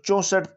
64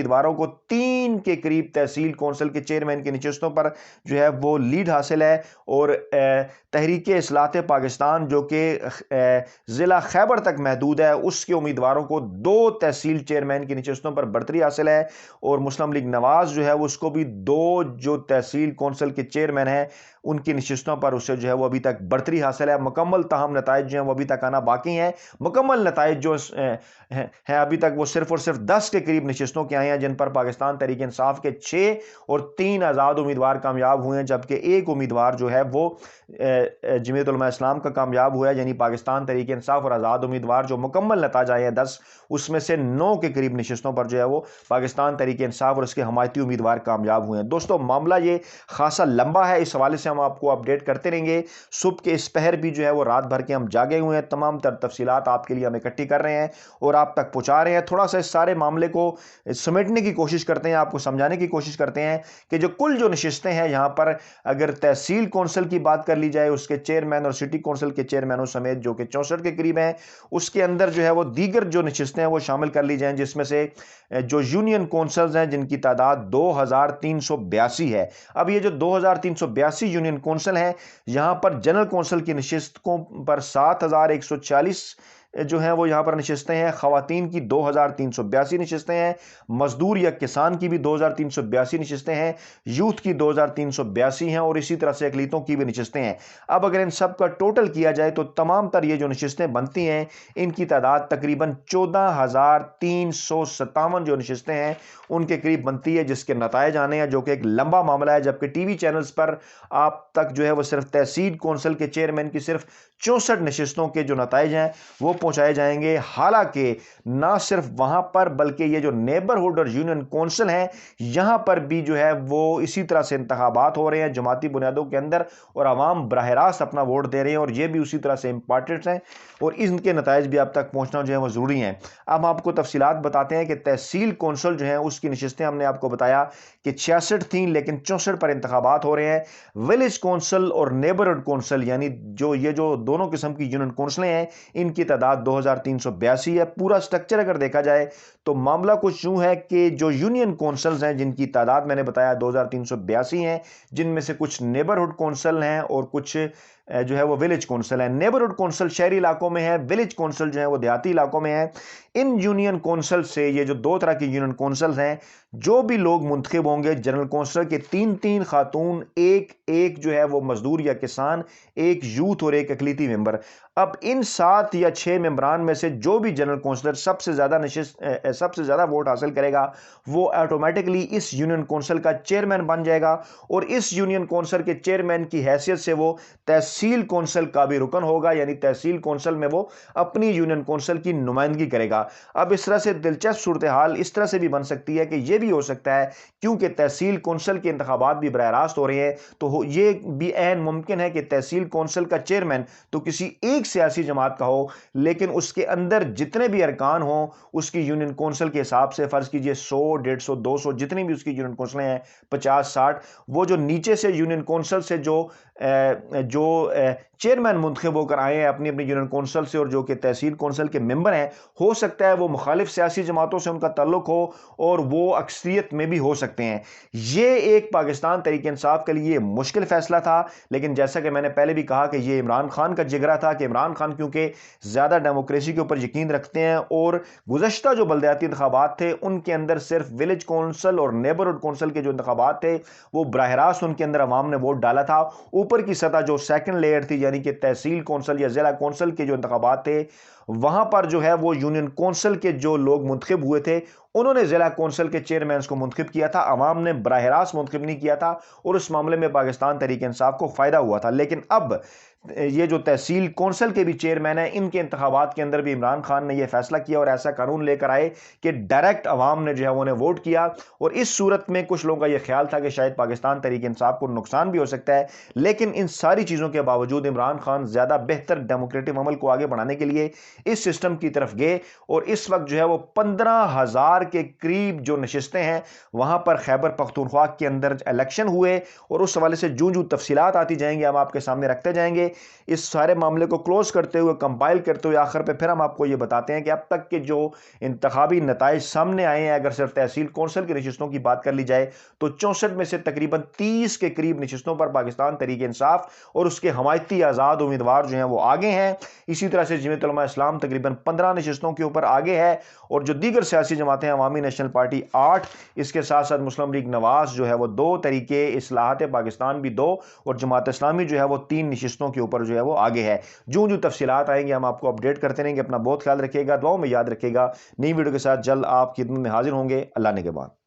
امیدواروں کو 3 کے قریب تحصیل کونسل کے چیئرمین کی نشستوں پر جو ہے وہ لیڈ حاصل ہے، اور تحریک اصلاحات پاکستان جو کہ ضلع خیبر تک محدود ہے اس کے امیدواروں کو 2 تحصیل چیئرمین کی نشستوں پر برتری حاصل ہے، اور مسلم لیگ نواز جو ہے اس کو بھی 2 جو تحصیل کونسل کے چیئرمین ہیں ان کی نشستوں پر اسے جو ہے وہ ابھی تک برتری حاصل ہے۔ مکمل تاہم نتائج جو ہیں وہ ابھی تک آنا باقی ہیں۔ مکمل نتائج جو ہیں ابھی تک وہ صرف اور صرف 10 کے قریب نشستوں کے آئے ہیں، جن پر پاکستان تحریک انصاف کے 6 اور 3 آزاد امیدوار کامیاب ہوئے ہیں، جبکہ ایک امیدوار جو ہے وہ جمعیت علماء اسلام کا کامیاب ہوا ہے، یعنی پاکستان تحریک انصاف اور آزاد امیدوار جو مکمل نتائج آئے ہیں 10، اس میں سے 9 کے قریب نشستوں پر جو ہے وہ پاکستان تحریک انصاف اور اس کے حمایتی امیدوار کامیاب ہوئے ہیں۔ دوستو معاملہ یہ خاصا لمبا ہے، اس حوالے سے ہم آپ کو اپڈیٹ کرتے رہیں گے۔ صبح کے اس پہر بھی جو ہے وہ رات بھر کے ہم جاگے ہوئے ہیں، تمام تر تفصیلات آپ کے لیے ہم اکٹھی کر رہے ہیں اور آپ تک پہنچا رہے ہیں۔ تھوڑا سا اس سارے معاملے کو سمیٹنے کی کوشش کرتے ہیں، آپ کو سمجھانے کی کوشش کرتے ہیں کہ جو کل جو نشستیں ہیں یہاں پر، اگر تحصیل کونسل کی بات کر لی جائے، اس کے چیئرمین اور سٹی کونسل کے چیئرمینوں سمیت جو کہ 64 کے قریب ہیں، اس کے اندر جو ہے وہ دیگر جو نشستیں ہیں وہ شامل کر لی جائیں، جس میں سے جو یونین کونسلز ہیں جن کی تعداد 2382 ہے۔ اب یہ جو 2382 یونین کونسل ہیں، یہاں پر جنرل کونسل کی نشستوں پر 7140 جو ہیں وہ یہاں پر نشستیں ہیں، خواتین کی 2382 نشستیں ہیں، مزدور یا کسان کی بھی 2382 نشستیں ہیں، یوتھ کی 2382 ہیں، اور اسی طرح سے اقلیتوں کی بھی نشستیں ہیں۔ اب اگر ان سب کا ٹوٹل کیا جائے تو تمام تر یہ جو نشستیں بنتی ہیں ان کی تعداد تقریباً 14357 جو نشستیں ہیں ان کے قریب بنتی ہے، جس کے نتائج آنے ہیں، جو کہ ایک لمبا معاملہ ہے، جبکہ ٹی وی چینلز پر آپ تک جو ہے وہ صرف تحصیل کونسل کے چیئرمین کی صرف 64 نشستوں کے جو نتائج ہیں وہ پہنچائے جائیں گے۔ حالانکہ نہ صرف وہاں پر بلکہ یہ جو نیبرہڈ اور یونین کونسل ہیں یہاں پر بھی جو ہے وہ اسی طرح سے انتخابات ہو رہے ہیں جماعتی بنیادوں کے اندر، اور عوام براہ راست اپنا ووٹ دے رہے ہیں، اور یہ بھی اسی طرح سے امپارٹنٹ ہیں، اور ان کے نتائج بھی آپ تک پہنچنا جو ہے وہ ضروری ہیں۔ اب آپ کو تفصیلات بتاتے ہیں کہ تحصیل کونسل جو ہیں اس کی نشستیں ہم نے آپ کو بتایا کہ 66 تھیں، لیکن 64 پر انتخابات ہو رہے ہیں۔ ولیج کونسل اور نیبرہڈ کونسل یعنی یہ جو دونوں قسم کی یونین کونسلیں ہیں ان کی تعداد 2382 ہے۔ پورا سٹرکچر اگر دیکھا جائے تو معاملہ کچھ یوں ہے کہ جو یونین کونسلز ہیں جن کی تعداد میں نے بتایا 2382 ہیں، جن میں سے کچھ نیبرہڈ کونسل ہیں اور کچھ جو ہے وہ ولیج کونسل ہیں۔ نیبرہڈ کونسل شہری علاقوں میں ہے، ولیج کونسل جو ہے وہ دیہاتی علاقوں میں ہے۔ ان یونین کونسل سے، یہ جو 2 طرح کی یونین کونسلز ہیں، جو بھی لوگ منتخب ہوں گے جنرل کونسل کے 3 خاتون، ایک جو ہے وہ مزدور یا کسان، ایک یوتھ اور ایک اقلیتی ممبر۔ اب ان 7 یا 6 ممبران میں سے جو بھی جنرل کونسلر سب سے زیادہ ووٹ حاصل کرے گا وہ آٹومیٹکلی اس یونین کونسل کا چیئرمین بن جائے گا، اور اس یونین کونسل کے چیئرمین کی حیثیت سے وہ تحصیل کونسل کا بھی رکن ہوگا، یعنی تحصیل کونسل میں وہ اپنی یونین کونسل کی نمائندگی کرے گا۔ اب اس طرح سے دلچسپ صورتحال اس طرح سے بھی بن سکتی ہے کہ یہ بھی ہو سکتا ہے، کیونکہ تحصیل کونسل کے انتخابات بھی براہ راست ہو رہے ہیں، تو یہ بھی عین ممکن ہے کہ تحصیل کونسل کا چیئرمین تو کسی ایک سیاسی جماعت کا ہو، لیکن اس کے اندر جتنے بھی ارکان ہوں اس کی یونین کونسل کے حساب سے، فرض کیجئے 100، 150، 200 جتنی بھی اس کی یونین کونسلیں ہیں، 50، 60، وہ جو نیچے سے یونین کونسل سے جو چیئرمین منتخب ہو کر آئے ہیں اپنی یونین کونسل سے، اور جو کہ تحصیل کونسل کے ممبر ہیں، ہو سکتا ہے وہ مخالف سیاسی جماعتوں سے ان کا تعلق ہو اور وہ اکثریت میں بھی ہو سکتے ہیں۔ یہ ایک پاکستان تحریک انصاف کے لیے مشکل فیصلہ تھا، لیکن جیسا کہ میں نے پہلے بھی کہا کہ یہ عمران خان کا جگرا تھا، کہ عمران خان کیونکہ زیادہ ڈیموکریسی کے اوپر یقین رکھتے ہیں، اور گزشتہ جو بلدیاتی انتخابات تھے ان کے اندر صرف ولیج کونسل اور نیبرہڈ کونسل کے جو انتخابات تھے وہ براہ راست ان کے اندر عوام نے ووٹ ڈالا تھا۔ اوپر کی سطح جو سیکنڈ لیئر تھی، یعنی کہ تحصیل کونسل یا ضلع کونسل کے جو انتخابات تھے، وہاں پر جو ہے وہ یونین کونسل کے جو لوگ منتخب ہوئے تھے انہوں نے ضلع کونسل کے چیئرمینز کو منتخب کیا تھا، عوام نے براہ راست منتخب نہیں کیا تھا، اور اس معاملے میں پاکستان تحریک انصاف کو فائدہ ہوا تھا۔ لیکن اب یہ جو تحصیل کونسل کے بھی چیئرمین ہیں، ان کے انتخابات کے اندر بھی عمران خان نے یہ فیصلہ کیا اور ایسا قانون لے کر آئے کہ ڈائریکٹ عوام نے جو ہے انہیں ووٹ کیا، اور اس صورت میں کچھ لوگوں کا یہ خیال تھا کہ شاید پاکستان تحریک انصاف کو نقصان بھی ہو سکتا ہے، لیکن ان ساری چیزوں کے باوجود عمران خان زیادہ بہتر ڈیموکریٹک عمل کو آگے بڑھانے کے لیے اس سسٹم کی طرف گئے، اور اس وقت جو ہے وہ 15,000 کے قریب جو نشستیں ہیں وہاں پر خیبر پختونخوا کے اندر الیکشن ہوئے، اور اس حوالے سے جو تفصیلات آتی جائیں گے ہم آپ کے سامنے رکھتے جائیں گے۔ اس سارے معاملے کو کلوز کرتے ہوئے، کمپائل کرتے ہوئے آخر پہ پھر ہم آپ کو یہ بتاتے ہیں کہ اب تک کے جو انتخابی نتائج سامنے آئے ہیں، اگر صرف تحصیل کونسل کی نشستوں کی بات کر لی جائے تو 64 میں سے تقریباً 30 کے قریب نشستوں پر پاکستان تحریک انصاف اور اس کے حمایتی آزاد امیدوار جو ہیں وہ آگے ہیں۔ اسی طرح سے جمعیت علماء اسلام تقریباً 15 نشستوں کے اوپر آگے ہے، اور جو دیگر سیاسی جماعتیں ہیں، عوامی نیشنل پارٹی 8، اس کے ساتھ ساتھ مسلم لیگ نواز جو ہے وہ 2، تحریک اصلاحات پاکستان بھی 2، اور جماعت اسلامی جو ہے وہ 3 نشستوں کے اوپر جو ہے وہ آگے ہے۔ جو تفصیلات آئیں گے ہم آپ کو اپڈیٹ کرتے رہیں گے۔ اپنا بہت خیال رکھیے گا، دعاؤں میں یاد رکھیے گا۔ نئی ویڈیو کے ساتھ جلد آپ کی خدمت میں حاضر ہوں گے۔ اللہ نے کے بعد۔